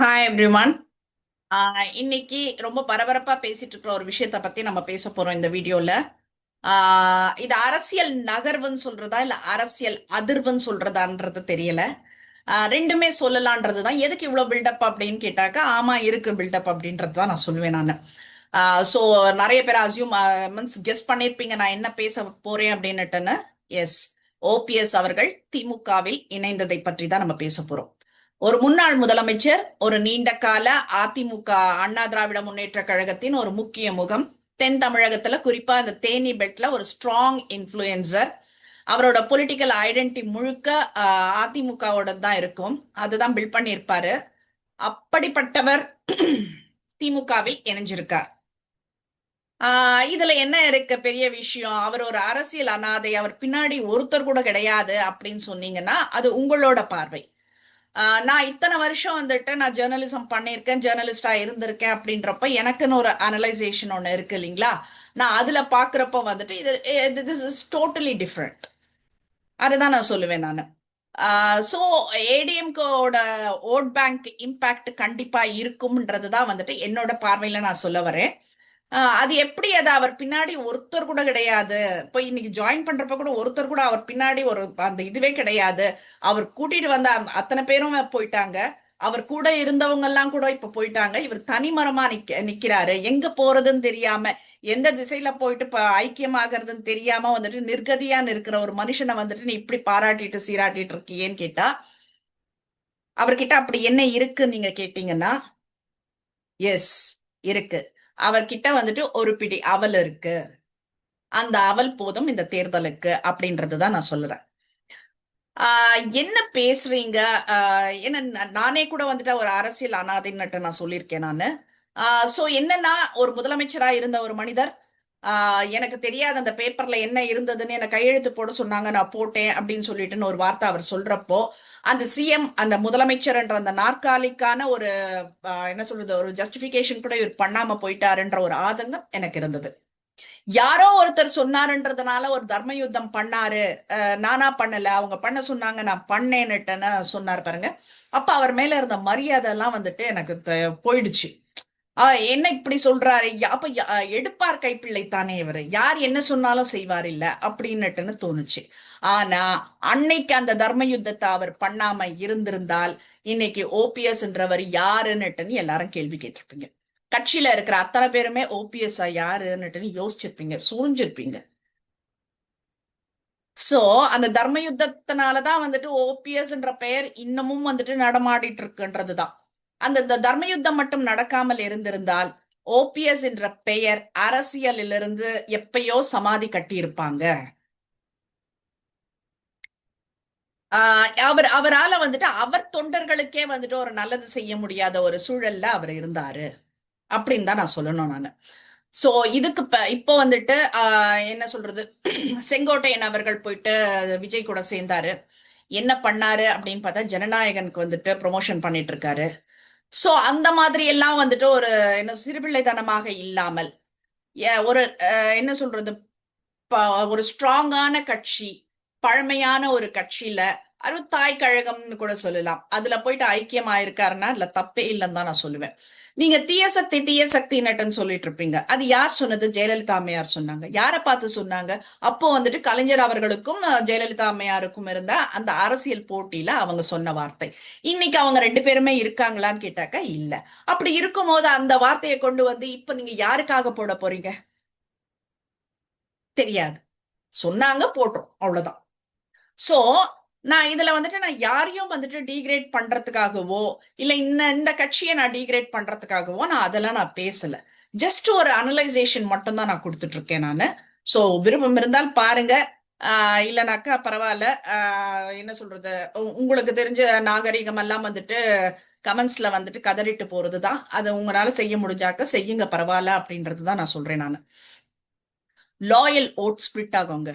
Hi everyone. இன்னைக்கு ரொம்ப பரபரப்பா பேசிட்டு இருக்கிற ஒரு விஷயத்த பத்தி நம்ம பேச போறோம் இந்த வீடியோல. இது அரசியல் நகர்வுன்னு சொல்றதா இல்ல அரசியல் அதிர்வுன்னு சொல்றதான்றது தெரியல. ரெண்டுமே சொல்லலான்றது தான். எதுக்கு இவ்வளவு பில்டப் அப்படின்னு கேட்டாக்கா, ஆமா இருக்கு பில்டப் அப்படின்றது தான் நான் சொல்லுவேன் நான். ஸோ நிறைய பேர் அசியூம் மீன்ஸ் கெஸ் பண்ணியிருப்பீங்க நான் என்ன பேச போறேன் அப்படின்னுட்டுன்னு. எஸ், ஓபிஎஸ் அவர்கள் திமுகவில் இணைந்ததை பற்றி தான் நம்ம பேச போறோம். ஒரு முன்னாள் முதலமைச்சர், ஒரு நீண்ட கால அதிமுக அண்ணா திராவிட முன்னேற்ற கழகத்தின் ஒரு முக்கிய முகம், தென் தமிழகத்துல குறிப்பா இந்த தேனி பெல்ட்ல ஒரு ஸ்ட்ராங் இன்ஃபுளுசர். அவரோட பொலிட்டிக்கல் ஐடென்டிட்டி முழுக்க அதிமுகவோட தான் இருக்கும். அதுதான் பில்ட் பண்ணியிருப்பாரு. அப்படிப்பட்டவர் திமுகவில் இணைஞ்சிருக்கார். இதுல என்ன இருக்கு பெரிய விஷயம்? அவர் ஒரு அரசியல் அனாதை, அவர் பின்னாடி ஒருத்தர் கூட கிடையாது அப்படின்னு சொன்னீங்கன்னா அது உங்களோட பார்வை. நான் இத்தனை வருஷம் வந்துட்டு நான் ஜேர்னலிசம் பண்ணியிருக்கேன், ஜேர்னலிஸ்டா இருந்திருக்கேன் அப்படின்றப்ப எனக்குன்னு ஒரு அனலைசேஷன் ஒன்று இருக்கு இல்லைங்களா? நான் அதுல பாக்குறப்ப வந்துட்டு இது திஸ் இஸ் டோட்டலி டிஃப்ரெண்ட். அதுதான் நான் சொல்லுவேன் நான். ஸோ ஏடிஎம்கோட ஓட் பேங்க் இம்பாக்ட் கண்டிப்பா இருக்கும்ன்றது தான் வந்துட்டு என்னோட பார்வையில நான் சொல்ல வரேன். அது எப்படி, அது அவர் பின்னாடி ஒருத்தர் கூட கிடையாது. இப்போ இன்னைக்கு ஜாயின் பண்றப்ப கூட ஒருத்தர் கூட அவர் பின்னாடி ஒரு அந்த இதுவே கிடையாது. அவர் கூட்டிட்டு வந்த அத்தனை பேரும் போயிட்டாங்க. அவர் கூட இருந்தவங்க எல்லாம் கூட இப்ப போயிட்டாங்க. இவர் தனிமரமா நிக்கிறாரு. எங்க போறதுன்னு தெரியாம, எந்த திசையில போயிட்டு இப்ப ஐக்கியமாகறதுன்னு தெரியாம வந்துட்டு நிர்கதியான்னு இருக்கிற ஒரு மனுஷனை வந்துட்டு நீ இப்படி பாராட்டிட்டு சீராட்டிட்டு இருக்கியேன்னு கேட்டா, அவர்கிட்ட அப்படி என்ன இருக்குன்னு நீங்க கேட்டீங்கன்னா, எஸ் இருக்கு. அவர்கிட்ட வந்துட்டு ஒரு பிடி அவல் இருக்கு. அந்த அவல் போதும் இந்த தேர்தலுக்கு அப்படின்றதுதான் நான் சொல்லுறேன். என்ன பேசுறீங்க? என்ன நானே கூட வந்துட்டு ஒரு அரசியல் அனாதைன்னுட்டு நான் சொல்லியிருக்கேன் நானு. சோ என்னன்னா, ஒரு முதலமைச்சரா இருந்த ஒரு மனிதர், எனக்கு தெரியாது அந்த பேப்பர்ல என்ன இருந்ததுன்னு என்ன கையெழுத்து போட சொன்னாங்க, நான் போட்டேன் அப்படின்னு சொல்லிட்டுன்னு ஒரு வார்த்தை அவர் சொல்றப்போ, அந்த சிஎம் அந்த முதலமைச்சர்ன்ற அந்த நாற்காலிக்கான ஒரு என்ன சொல்றது, ஒரு ஜஸ்டிபிகேஷன் கூட இவர் பண்ணாம போயிட்டாருன்ற ஒரு ஆதங்கம் எனக்கு இருந்தது. யாரோ ஒருத்தர் சொன்னாருன்றதுனால ஒரு தர்ம யுத்தம் பண்ணாரு, நானா பண்ணல அவங்க பண்ண சொன்னாங்க நான் பண்ணேன்னுட்டேன்னு சொன்னார் பாருங்க. அப்ப அவர் மேல இருந்த மரியாதை எல்லாம் வந்துட்டு எனக்கு போயிடுச்சு. என்ன இப்படி சொல்றாரு? அப்ப எடுப்பார் கைப்பிள்ளை தானே இவரு, யார் என்ன சொன்னாலும் செய்வார் இல்ல அப்படின்னுட்டுன்னு தோணுச்சு. ஆனா அன்னைக்கு அந்த தர்ம யுத்தத்தை அவர் பண்ணாம இருந்திருந்தால் இன்னைக்கு ஓபிஎஸ்ன்றவர் யாருன்னுட்டுன்னு எல்லாரும் கேள்வி கேட்டிருப்பீங்க. கட்சியில இருக்கிற அத்தனை பேருமே ஓபிஎஸ் யாருன்னுட்டு யோசிச்சிருப்பீங்க, சூழ்ஞ்சிருப்பீங்க. சோ அந்த தர்ம யுத்தத்தினாலதான் வந்துட்டு ஓபிஎஸ்ன்ற பெயர் இன்னமும் வந்துட்டு நடமாடிட்டு இருக்குன்றதுதான். அந்த தர்ம யுத்தம் மட்டும் நடக்காமல் இருந்திருந்தால் ஓபிஎஸ் என்ற பெயர் அரசியலிலிருந்து எப்பயோ சமாதி கட்டியிருப்பாங்க. அவரால வந்துட்டு அவர் தொண்டர்களுக்கே வந்துட்டு ஒரு நல்லது செய்ய முடியாத ஒரு சூழல்ல அவர் இருந்தாரு அப்படின்னு தான் நான் சொல்லணும் நானு. சோ இதுக்கு இப்போ வந்துட்டு என்ன சொல்றது, செங்கோட்டையன் அவர்கள் போயிட்டு விஜய் கூட சேர்ந்தாரு. என்ன பண்ணாரு அப்படின்னு பார்த்தா ஜனநாயகனுக்கு வந்துட்டு ப்ரொமோஷன் பண்ணிட்டு இருக்காரு. சோ அந்த மாதிரி எல்லாம் வந்துட்டு ஒரு என்ன சிறுபிள்ளைத்தனமாக இல்லாமல், ஒரு என்ன சொல்றது, ஒரு ஸ்ட்ராங்கான கட்சி, பழமையான ஒரு கட்சியில, அது தாய் கழகம்னு கூட சொல்லலாம், அதுல போயிட்டு ஐக்கியம் ஆயிருக்காருன்னா அதுல தப்பே இல்லைன்னு தான் நான் சொல்லுவேன். நீங்க தீய சக்தி தீய சக்தி நட்டுன்னு சொல்லிட்டு இருப்பீங்க. அது யார் சொன்னது? ஜெயலலிதா அம்மையார் சொன்னாங்க. யாரை பார்த்து சொன்னாங்க? அப்போ வந்துட்டு கலைஞர் அவர்களுக்கும் ஜெயலலிதா அம்மையாருக்கும் இருந்த அந்த அரசியல் போட்டியில அவங்க சொன்ன வார்த்தை. இன்னைக்கு அவங்க ரெண்டு பேருமே இருக்காங்களான்னு கேட்டாக்க இல்ல. அப்படி இருக்கும்போது அந்த வார்த்தையை கொண்டு வந்து இப்ப நீங்க யாருக்காக போட போறீங்க? தெரியாது. சொன்னாங்க, போட்டோம், அவ்வளவுதான். சோ நான் இதுல வந்துட்டு நான் யாரையும் வந்துட்டு டீக்ரேட் பண்றதுக்காகவோ இல்ல இந்த இந்த கட்சியை நான் டீக்ரேட் பண்றதுக்காகவோ நான் அதெல்லாம் நான் பேசல. ஜஸ்ட் ஒரு அனலைசேஷன் மட்டும் தான் நான் கொடுத்துட்டு இருக்கேன் நானு. சோ விருப்பம் இருந்தால் பாருங்க, இல்லைனாக்கா பரவாயில்ல. என்ன சொல்றது, உங்களுக்கு தெரிஞ்ச நாகரிகம் எல்லாம் வந்துட்டு கமெண்ட்ஸ்ல வந்துட்டு கதறிட்டு போறதுதான். அதை உங்களால செய்ய முடிஞ்சாக்க செய்யுங்க, பரவாயில்ல அப்படின்றதுதான் நான் சொல்றேன் நானு. லாயல் ஓட் ஸ்பிளிட் ஆகுங்க.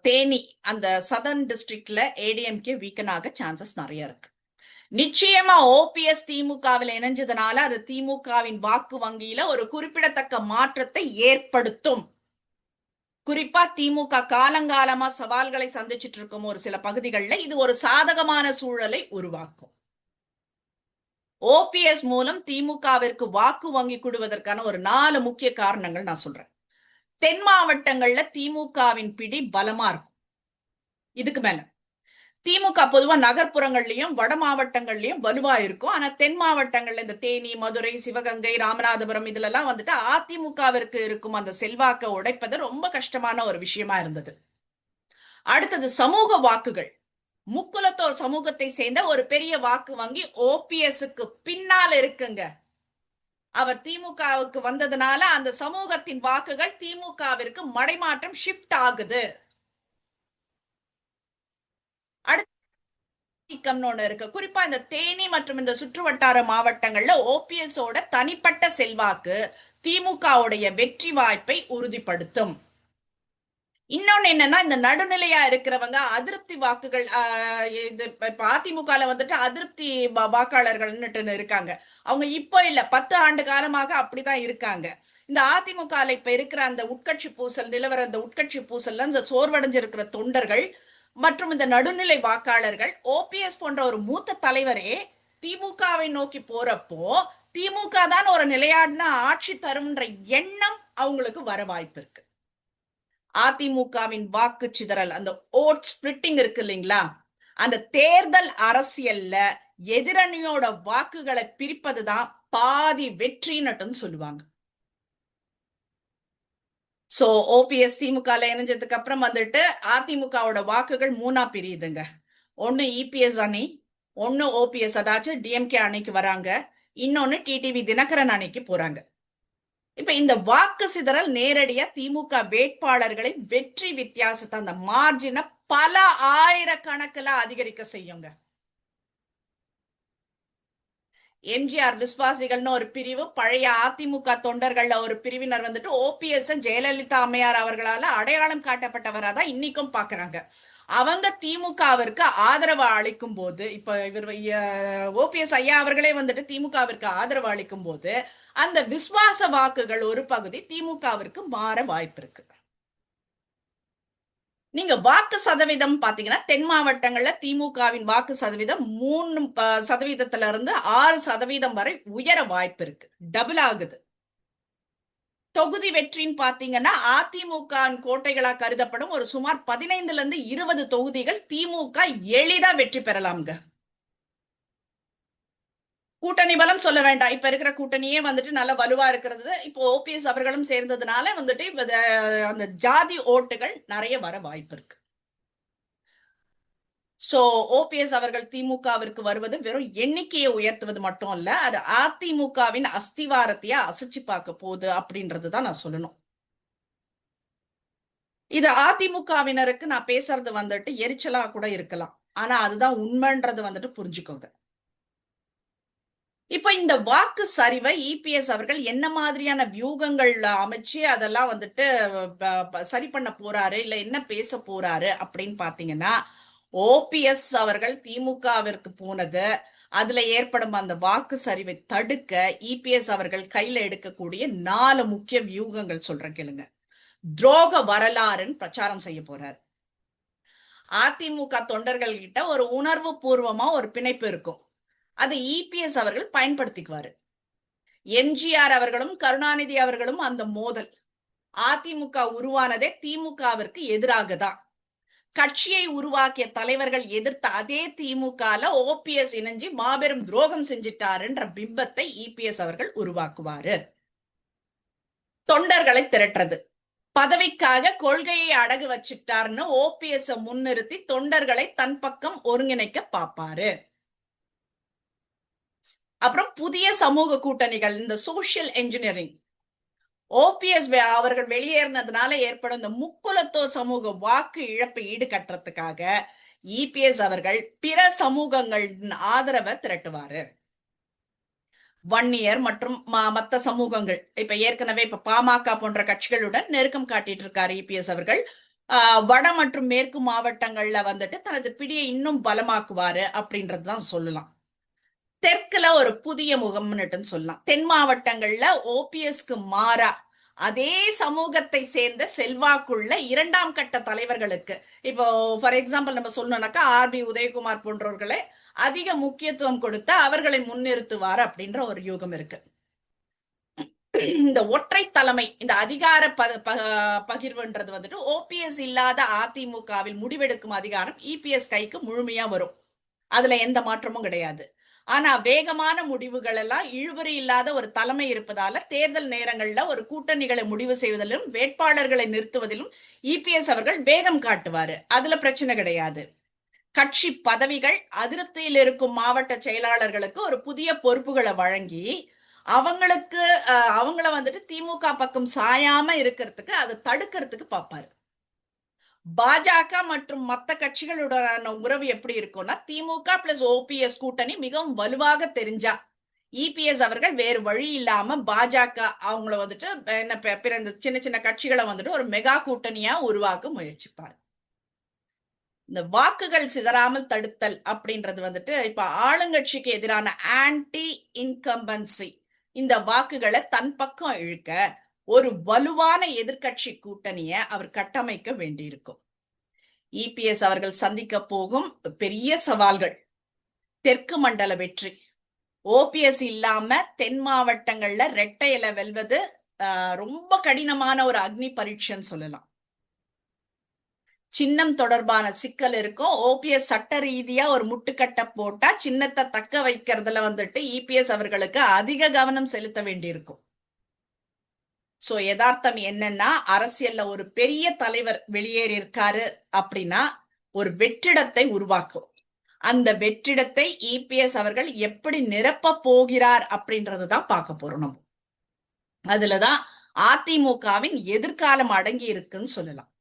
தேனி அந்த சதர்ன் டிஸ்ட்ரிக்ட்ல ஏடிஎம்கே வீக்கன் ஆக சான்சஸ் நிறைய இருக்கு. நிச்சயமா ஓபிஎஸ் திமுகவில் இணைஞ்சதுனால அது திமுகவின் வாக்கு வங்கியில ஒரு குறிப்பிடத்தக்க மாற்றத்தை ஏற்படுத்தும். குறிப்பா திமுக காலங்காலமா சவால்களை சந்திச்சிட்டு இருக்கும் ஒரு சில பகுதிகளில் இது ஒரு சாதகமான சூழலை உருவாக்கும். ஓபிஎஸ் மூலம் திமுகவிற்கு வாக்கு வங்கி கொடுவதற்கான ஒரு 4 முக்கிய காரணங்கள் நான் சொல்றேன். தென் மாவட்டங்கள்ல திமுகவின் பிடி பலமா இருக்கும். இதுக்கு மேல திமுக பொதுவா நகர்ப்புறங்கள்லயும் வட மாவட்டங்கள்லயும் வலுவா இருக்கும். ஆனா தென் மாவட்டங்கள்ல இந்த தேனி, மதுரை, சிவகங்கை, ராமநாதபுரம் இதுல எல்லாம் வந்துட்டு அதிமுகவிற்கு இருக்கும் அந்த செல்வாக்கை உடைப்பது ரொம்ப கஷ்டமான ஒரு விஷயமா இருந்தது. அடுத்தது சமூக வாக்குகள். முக்குலத்தோர் சமூகத்தை சேர்ந்த ஒரு பெரிய வாக்கு வங்கி ஓபிஎஸ்க்கு பின்னால் இருக்குங்க. அவர் திமுகவுக்கு வந்ததுனால அந்த சமூகத்தின் வாக்குகள் திமுகவிற்கு மடைமாற்றம் ஷிஃப்ட் ஆகுது. அடுத்த இருக்கு. குறிப்பா இந்த தேனி மற்றும் இந்த சுற்றுவட்டார மாவட்டங்கள்ல ஓபிஎஸ் ஓட தனிப்பட்ட செல்வாக்கு திமுகவுடைய வெற்றி வாய்ப்பை உறுதிப்படுத்தும். இன்னொன்னு என்னன்னா, இந்த நடுநிலையா இருக்கிறவங்க அதிருப்தி வாக்குகள், அதிமுகல வந்துட்டு அதிருப்தி வாக்காளர்கள்னு இருக்காங்க. அவங்க இப்போ இல்ல, 10 ஆண்டு காலமாக அப்படிதான் இருக்காங்க. இந்த அதிமுக இப்ப இருக்கிற அந்த உட்கட்சி பூசல் நிலவர, அந்த உட்கட்சி பூசல்ல இந்த சோர்வடைஞ்சிருக்கிற தொண்டர்கள் மற்றும் இந்த நடுநிலை வாக்காளர்கள் ஓபிஎஸ் போன்ற ஒரு மூத்த தலைவரே திமுகவை நோக்கி போறப்போ திமுக தான் ஒரு நிலையாடின ஆட்சி தரும்ன்ற எண்ணம் அவங்களுக்கு வர வாய்ப்பு இருக்கு. அதிமுகவின் வாக்கு சிதறல், அந்த ஓட் ஸ்பிளிட்டிங் இருக்கு இல்லைங்களா, அந்த தேர்தல் அரசியல்ல எதிரணியோட வாக்குகளை பிரிப்பதுதான் பாதி வெற்றின்னு சொல்லுவாங்க. சோ ஓபிஎஸ் திமுக இணைஞ்சதுக்கு அப்புறம் வந்துட்டு அதிமுகவோட வாக்குகள் 3ஆ பிரியுதுங்க. ஒன்னு இபிஎஸ் அணி, ஒன்னு ஓபிஎஸ் அதாச்சும் டிஎம்கே அணிக்கு வராங்க, இன்னொன்னு டிடிவி தினகரன் அணிக்கு போறாங்க. இப்ப இந்த வாக்கு சிதறல் நேரடியா திமுக வேட்பாளர்களின் வெற்றி வித்தியாசத்தை, அந்த மார்ஜினை பல ஆயிரக்கணக்கில் அதிகரிக்க செய்யுங்க. எம்ஜிஆர் விசுவாசிகள்னு ஒரு பிரிவு, பழைய அதிமுக தொண்டர்கள்ல ஒரு பிரிவினர் வந்துட்டு ஓபிஎஸ் ஜெயலலிதா அம்மையார் அவர்களால அடையாளம் காட்டப்பட்டவரா தான் இன்னைக்கும் பாக்குறாங்க. அவங்க திமுகவிற்கு ஆதரவு அளிக்கும் போது, இப்ப இவர் ஓபிஎஸ் ஐயா அவர்களே வந்துட்டு திமுகவிற்கு ஆதரவு அளிக்கும் போது அந்த விசுவாச வாக்குகள் ஒரு பகுதி திமுகவிற்கு மாற வாய்ப்பு இருக்கு. நீங்க வாக்கு சதவீதம் பாத்தீங்கன்னா தென் மாவட்டங்கள்ல திமுகவின் வாக்கு சதவீதம் 3% 6% வரை உயர வாய்ப்பு இருக்கு. டபுள் ஆகுது. தொகுதி வெற்றின்னு பாத்தீங்கன்னா அதிமுக கோட்டைகளா கருதப்படும் ஒரு சுமார் 15-20 தொகுதிகள் திமுக எளிதா வெற்றி பெறலாம்ங்க. கூட்டணி பலம் சொல்ல வேண்டாம், இப்ப இருக்கிற கூட்டணியே வந்துட்டு நல்ல வலுவா இருக்கிறது. இப்போ ஓபிஎஸ் அவர்களும் சேர்ந்ததுனால வந்துட்டு அந்த ஜாதி ஓட்டுகள் நிறைய வர வாய்ப்பு இருக்கு. சோ ஓபிஎஸ் அவர்கள் திமுகவிற்கு வருவது வெறும் எண்ணிக்கையை உயர்த்துவது மட்டும் இல்ல, அது அதிமுகவின் அஸ்திவாரத்தையே அசைச்சு பார்க்க போகுது அப்படின்றதுதான் நான் சொல்லணும். இது அதிமுகவினருக்கு நான் பேசுறது வந்துட்டு எரிச்சலா கூட இருக்கலாம், ஆனா அதுதான் உண்மைன்றது வந்துட்டு புரிஞ்சுக்கோங்க. இப்ப இந்த வாக்கு சரிவை இபிஎஸ் அவர்கள் என்ன மாதிரியான வியூகங்கள் அமைச்சு அதெல்லாம் வந்துட்டு சரி பண்ண போறாரு, இல்ல என்ன பேச போறாரு அப்படின்னு பாத்தீங்கன்னா, ஓபிஎஸ் அவர்கள் திமுகவிற்கு போனது, அதுல ஏற்படும் அந்த வாக்கு சரிவை தடுக்க இபிஎஸ் அவர்கள் கையில எடுக்கக்கூடிய 4 முக்கிய வியூகங்கள் சொல்றேன் கேளுங்க. துரோக வரலாறுன்னு பிரச்சாரம் செய்ய போறாரு. அதிமுக தொண்டர்கள் கிட்ட ஒரு உணர்வு பூர்வமா ஒரு பிணைப்பு இருக்கும், அது இபிஎஸ் அவர்கள் பயன்படுத்திக்குவாரு. எம்ஜிஆர் அவர்களும் கருணாநிதி அவர்களும் அந்த மோதல், அதிமுக உருவானதே திமுகவிற்கு எதிராக தான். கட்சியை உருவாக்கிய தலைவர்கள் எதிர்த்த அதே திமுகல ஓபிஎஸ் இணைஞ்சு மாபெரும் துரோகம் செஞ்சிட்டாருன்ற பிம்பத்தை இபிஎஸ் அவர்கள் உருவாக்குவாரு. தொண்டர்களை திரட்டுறது, பதவிக்காக கொள்கையை அடகு வச்சிட்டாருன்னு ஓபிஎஸ் முன்னிறுத்தி தொண்டர்களை தன் பக்கம் ஒருங்கிணைக்க பாப்பாரு. அப்புறம் புதிய சமூக கூட்டணிகள், இந்த சோசியல் என்ஜினியரிங், ஓபிஎஸ் அவர்கள் வெளியேறினதுனால ஏற்படும் இந்த முக்குலத்தோர் சமூக வாக்கு இழப்பை ஈடுகட்டுறதுக்காக இபிஎஸ் அவர்கள் பிற சமூகங்களின் ஆதரவை திரட்டுவாரு. வன்னியர் மற்றும் மற்ற சமூகங்கள், இப்ப ஏற்கனவே இப்ப பாமக போன்ற கட்சிகளுடன் நெருக்கம் காட்டிட்டு இருக்காரு இபிஎஸ் அவர்கள். வட மற்றும் மேற்கு மாவட்டங்கள்ல வந்துட்டு தனது பிடியை இன்னும் பலமாக்குவாரு அப்படின்றதுதான் சொல்லலாம். தெற்குல ஒரு புதிய முகம்னுட்டு சொல்லலாம். தென் மாவட்டங்கள்ல ஓபிஎஸ்க்கு மாறா அதே சமூகத்தை சேர்ந்த செல்வாக்குள்ள இரண்டாம் கட்ட தலைவர்களுக்கு, இப்போ ஃபார் எக்ஸாம்பிள் நம்ம சொல்லணும்னாக்கா ஆர்பி உதயகுமார் போன்றவர்களை அதிக முக்கியத்துவம் கொடுத்து அவர்களை முன்னிறுத்துவார் அப்படின்ற ஒரு யூகம் இருக்கு. இந்த ஒற்றை தலைமை, இந்த அதிகார பகிர்வுன்றது வந்துட்டு ஓபிஎஸ் இல்லாத அதிமுகவில் முடிவெடுக்கும் அதிகாரம் இபிஎஸ் கைக்கு முழுமையா வரும். அதுல எந்த மாற்றமும் கிடையாது. ஆனா வேகமான முடிவுகள் எல்லாம் இழுபறி இல்லாத ஒரு தலைமை இருப்பதால தேர்தல் நேரங்கள்ல ஒரு கூட்டணிகளை முடிவு செய்வதிலும் வேட்பாளர்களை நிறுத்துவதிலும் இபிஎஸ் அவர்கள் வேகம் காட்டுவாரு. அதுல பிரச்சனை கிடையாது. கட்சி பதவிகள், அதிருப்தியில் இருக்கும் மாவட்ட செயலாளர்களுக்கு ஒரு புதிய பொறுப்புகளை வழங்கி அவங்கள வந்துட்டு திமுக பக்கம் சாயாம இருக்கிறதுக்கு, அதை தடுக்கிறதுக்கு பார்ப்பாரு. பாஜக மற்றும் மற்ற கட்சிகளுடனான உறவு எப்படி இருக்கும்னா, திமுக பிளஸ் ஓபிஎஸ் கூட்டணி மிகவும் வலுவாக தெரிஞ்சா இபிஎஸ் அவர்கள் வேறு வழி இல்லாம பாஜக அவங்கள வந்துட்டு என்ன பிறந்த சின்ன சின்ன கட்சிகளை வந்துட்டு ஒரு மெகா கூட்டணியா உருவாக்க முயற்சிப்பார். இந்த வாக்குகள் சிதறாமல் தடுத்தல் அப்படின்றது வந்துட்டு இப்ப ஆளுங்கட்சிக்கு எதிரான ஆன்டி இன்கம்பன்சி, இந்த வாக்குகளை தன் பக்கம் இழுக்க ஒரு வலுவான எதிர்கட்சி கூட்டணிய அவர் கட்டமைக்க வேண்டியிருக்கும். இபிஎஸ் அவர்கள் சந்திக்க போகும் பெரிய சவால்கள்: தெற்கு மண்டல வெற்றி. ஓபிஎஸ் இல்லாம தென் மாவட்டங்கள்ல ரெட்டை இலை வெல்வது ரொம்ப கடினமான ஒரு அக்னி பரீட்சைன்னு சொல்லலாம். சின்னம் தொடர்பான சிக்கல் இருக்கும். ஓபிஎஸ் சட்ட ரீதியா ஒரு முட்டுக்கட்டை போட்டா சின்னத்தை தக்க வைக்கிறதுல வந்துட்டு இபிஎஸ் அவர்களுக்கு அதிக கவனம் செலுத்த வேண்டியிருக்கும். சோ யதார்த்தம் என்னன்னா, அரசியல்ல ஒரு பெரிய தலைவர் வெளியேறி இருக்காரு அப்படின்னா ஒரு வெற்றிடத்தை உருவாக்கும். அந்த வெற்றிடத்தை இபிஎஸ் அவர்கள் எப்படி நிரப்ப போகிறார் அப்படின்றதுதான் பார்க்க போறோம். நம்ம அதுலதான் அதிமுகவின் எதிர்காலம் அடங்கி இருக்குன்னு சொல்லலாம்.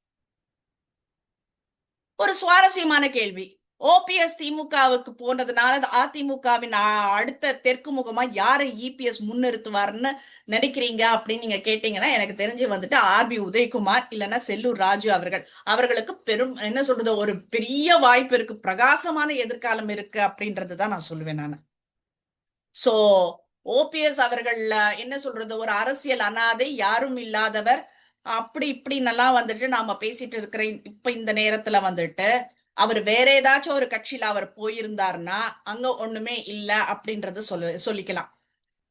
ஒரு சுவாரஸ்யமான கேள்வி: ஓபிஎஸ் திமுகவுக்கு போனதுனால அதிமுகவின் அடுத்த தெற்கு முகமா யாரை இபிஎஸ் முன்னிறுத்துவார்னு நினைக்கிறீங்க அப்படின்னு நீங்க கேட்டீங்கன்னா, எனக்கு தெரிஞ்சு வந்துட்டு ஆர்பி உதயகுமார் இல்லைன்னா செல்லூர் ராஜு அவர்களுக்கு பெரும் என்ன சொல்றது ஒரு பெரிய வாய்ப்பு இருக்கு, பிரகாசமான எதிர்காலம் இருக்கு அப்படின்றதுதான் நான் சொல்லுவேன் நானு. சோ ஓபிஎஸ் அவர்கள் என்ன சொல்றது ஒரு அரசியல் அனாதை, யாரும் இல்லாதவர், அப்படி இப்படின்னெல்லாம் வந்துட்டு நாம பேசிட்டு இருக்கிற இப்ப இந்த நேரத்துல வந்துட்டு அவர் வேற ஏதாச்சும் ஒரு கட்சியில அவர் போயிருந்தாருன்னா அங்க ஒண்ணுமே இல்ல அப்படின்றது சொல்லிக்கலாம்.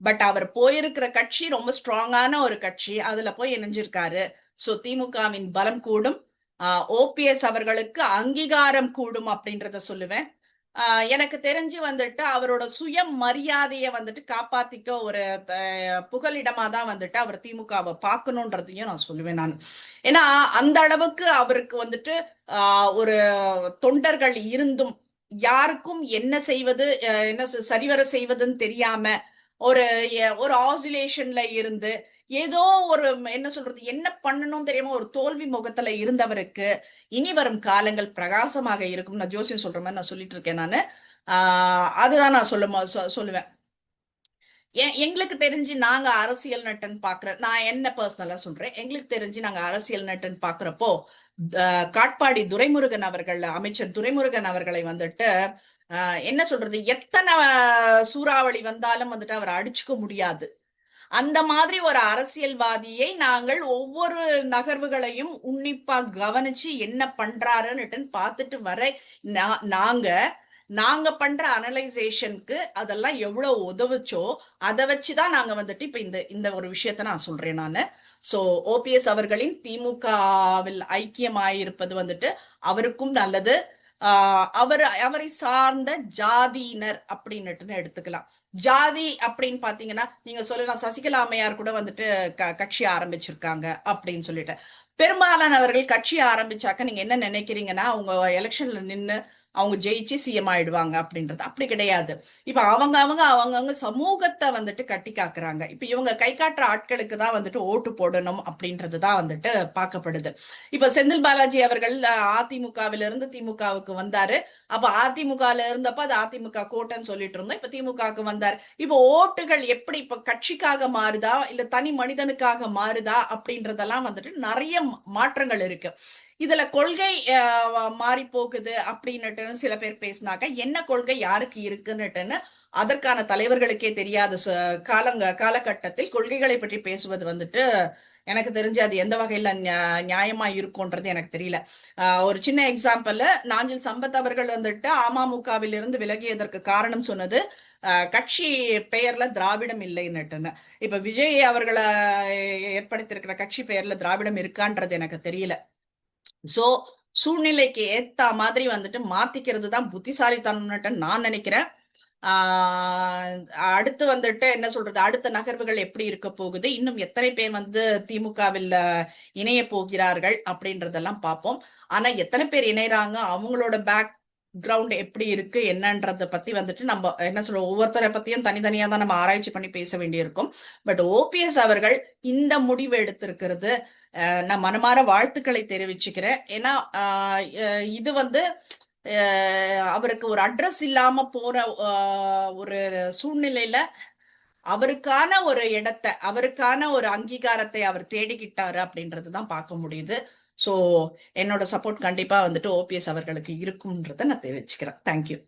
பட் அவர் போயிருக்கிற கட்சி ரொம்ப ஸ்ட்ராங்கான ஒரு கட்சி, அதுல போய் இணைஞ்சிருக்காரு. சோ திமுகவின் பலம் கூடும், ஓபிஎஸ் அவர்களுக்கு அங்கீகாரம் கூடும் அப்படின்றத சொல்லுவேன். எனக்கு தெரிஞ்சு வந்துட்டு அவரோட சுய மரியாதையை வந்துட்டு காப்பாத்திக்க ஒரு புகலிடமா தான் வந்துட்டு அவர் திமுகவை பார்க்கணுன்றதையும் நான் சொல்லுவேன் நான். ஏன்னா அந்த அளவுக்கு அவருக்கு வந்துட்டு ஒரு தொண்டர்கள் இருந்தும் யாருக்கும் என்ன செய்வது, என்ன சரிவர செய்வதுன்னு தெரியாம ஒரு ஒரு ஆசிலேஷன்ல இருந்து ஏதோ ஒரு என்ன சொல்றது என்ன பண்ணணும் தெரியாம ஒரு தோல்வி முகத்துல இருந்தவருக்கு இனி வரும் காலங்கள் பிரகாசமாக இருக்கும். நான் ஜோசியம் சொல்ற மாதிரி நான் சொல்லிட்டு இருக்கேன் நானு. அதுதான் நான் சொல்லுவேன். எங்களுக்கு தெரிஞ்சு நாங்க அரசியல் நட்டன் பாக்குற, நான் என்ன பர்சனலா சொல்றேன், எங்களுக்கு தெரிஞ்சு நாங்க அரசியல் நட்டன் பாக்குறப்போ காட்பாடி துரைமுருகன் அவர்கள், அமைச்சர் துரைமுருகன் அவர்களை வந்துட்டு என்ன சொல்றது எத்தனை சூறாவளி வந்தாலும் வந்துட்டு அவரை அடிச்சுக்க முடியாது. அந்த மாதிரி ஒரு அரசியல்வாதியை நாங்கள் ஒவ்வொரு நகர்வுகளையும் உன்னிப்பா கவனிச்சு என்ன பண்றாருன்னு பார்த்துட்டு வர நாங்க பண்ற அனலைசேஷனுக்கு அதெல்லாம் எவ்வளவு உதவுச்சோ அதை வச்சுதான் நாங்க வந்துட்டு இப்ப இந்த ஒரு விஷயத்த நான் சொல்றேன் நானு. சோ ஓபிஎஸ் அவர்களின் திமுகவில் ஐக்கியமாயிருப்பது வந்துட்டு அவருக்கும் நல்லது. அவரை சார்ந்த ஜாதியினர் அப்படின்னுட்டு எடுத்துக்கலாம். ஜாதி அப்படின்னு பாத்தீங்கன்னா நீங்க சொல்லலாம், சசிகலா அம்மையார் கூட வந்துட்டு கட்சி ஆரம்பிச்சிருக்காங்க அப்படின்னு சொல்லிட்டு. பெரும்பாலானவர்கள் கட்சி ஆரம்பிச்சாக்க நீங்க என்ன நினைக்கிறீங்கன்னா அவங்க எலெக்ஷன்ல நின்று அவங்க ஜெயிச்சு சிஎம் ஆயிடுவாங்க அப்படின்றது அப்படி கிடையாது. இப்ப அவங்கவுங்க சமூகத்தை வந்துட்டு கட்டி காக்குறாங்க. இப்ப இவங்க கை காட்டுற ஆட்களுக்கு தான் வந்துட்டு ஓட்டு போடணும் அப்படின்றதுதான் வந்துட்டு பார்க்கப்படுது. இப்ப செந்தில் பாலாஜி அவர்கள் அதிமுகவிலிருந்து திமுகவுக்கு வந்தாரு. அப்ப அதிமுகல இருந்தப்ப அது அதிமுக கோட்டைன்னு சொல்லிட்டு இருந்தோம். இப்ப திமுகவுக்கு வந்தாரு. இப்ப ஓட்டுகள் எப்படி இப்ப கட்சிக்காக மாறுதா இல்ல தனி மனிதனுக்காக மாறுதா அப்படின்றதெல்லாம் வந்துட்டு நிறைய மாற்றங்கள் இருக்கு. இதுல கொள்கை மாறி போகுது அப்படின்னுட்டு சில பேர் பேசினாக்க என்ன கொள்கை யாருக்கு இருக்குன்னுட்டுன்னு அதற்கான தலைவர்களுக்கே தெரியாத காலகட்டத்தில் கொள்கைகளை பற்றி பேசுவது வந்துட்டு எனக்கு தெரிஞ்சு அது எந்த வகையில நியாயமா இருக்கும்ன்றது எனக்கு தெரியல. ஒரு சின்ன எக்ஸாம்பிள், நாஞ்சில் சம்பத் அவர்கள் வந்துட்டு அமமுகவில் இருந்து விலகியதற்கு காரணம் சொன்னது கட்சி பெயர்ல திராவிடம் இல்லைன்னுட்டுன்னு. இப்ப விஜய் அவர்களை ஏற்படுத்தியிருக்கிற கட்சி பெயர்ல திராவிடம் இருக்கான்றது எனக்கு தெரியல. சோ சூழ்நிலைக்கு ஏத்த மாதிரி வந்துட்டு மாத்திக்கிறது தான் புத்திசாலித்தனம்னுட்டு நான் நினைக்கிறேன். அடுத்து வந்துட்டு என்ன சொல்றது, அடுத்த நகர்வுகள் எப்படி இருக்க போகுது, இன்னும் எத்தனை பேர் வந்து திமுகவில் இணைய போகிறார்கள் அப்படின்றதெல்லாம் பார்ப்போம். ஆனா எத்தனை பேர் இணையறாங்க, அவங்களோட பேக் கிரவுண்ட் எப்படி இருக்கு என்னன்றத பத்தி வந்துட்டு நம்ம என்ன சொல்றோம், ஒவ்வொருத்தரை பத்தியும் தனித்தனியா தான் நம்ம ஆராய்ச்சி பண்ணி பேச வேண்டியிருக்கும். பட் ஓபிஎஸ் அவர்கள் இந்த முடிவு எடுத்திருக்கிறது நான் மனமாற வாழ்த்துக்களை தெரிவிச்சுக்கிறேன். ஏன்னா இது வந்து அவருக்கு ஒரு அட்ரஸ் இல்லாம போற ஒரு சூழ்நிலையில அவருக்கான ஒரு இடத்தை, அவருக்கான ஒரு அங்கீகாரத்தை அவர் தேடிக்கிட்டாரு அப்படின்றதுதான் பார்க்க முடியுது. சோ என்னோட சப்போர்ட் கண்டிப்பா வந்துட்டு ஓபிஎஸ் அவர்களுக்கு இருக்கும்ன்றத நான் தெரிவிச்சுக்கிறேன். தேங்க்யூ.